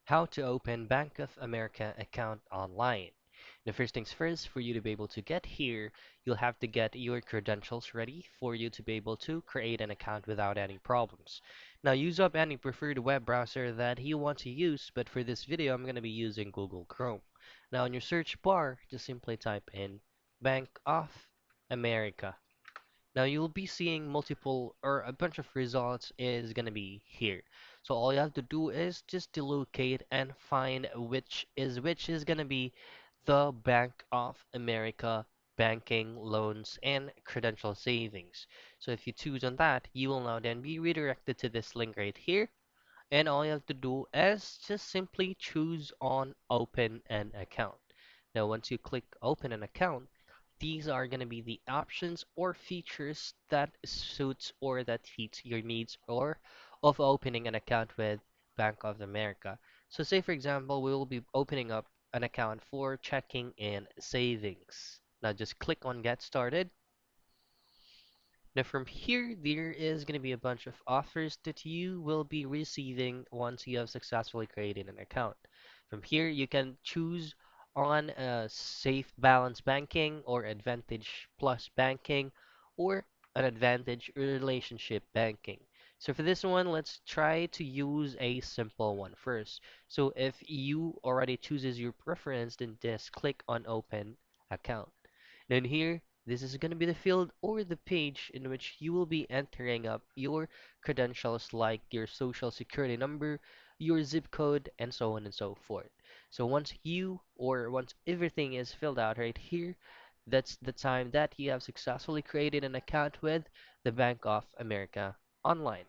How to open Bank of America account online. The first things first, for you to be able to get here, you'll have to get your credentials ready for you to be able to create an account without any problems. Now use up any preferred web browser that you want to use, but for this video I'm going to be using Google Chrome. Now in your search bar, just simply type in Bank of America. Now you'll be seeing multiple or a bunch of results is gonna be here. So all you have to do is just to locate and find which is gonna be the Bank of America banking, loans, and credential savings. So if you choose on that, you will now then be redirected to this link right here. And all you have to do is just simply choose on open an account. Now once you click open an account, these are going to be the options or features that suits or that fits your needs or of opening an account with Bank of America. So say for example, we will be opening up an account for checking and savings. Now just click on get started. Now from here, there is going to be a bunch of offers that you will be receiving once you have successfully created an account. From here, you can choose on safe balance banking or advantage plus banking or an advantage relationship banking. So for this one, let's try to use a simple one first. So if you already chooses your preference, then just click on open account. Then here, this is going to be the field or the page in which you will be entering up your credentials like your social security number, your zip code, and so on and so forth. So once everything is filled out right here, that's the time that you have successfully created an account with the Bank of America online.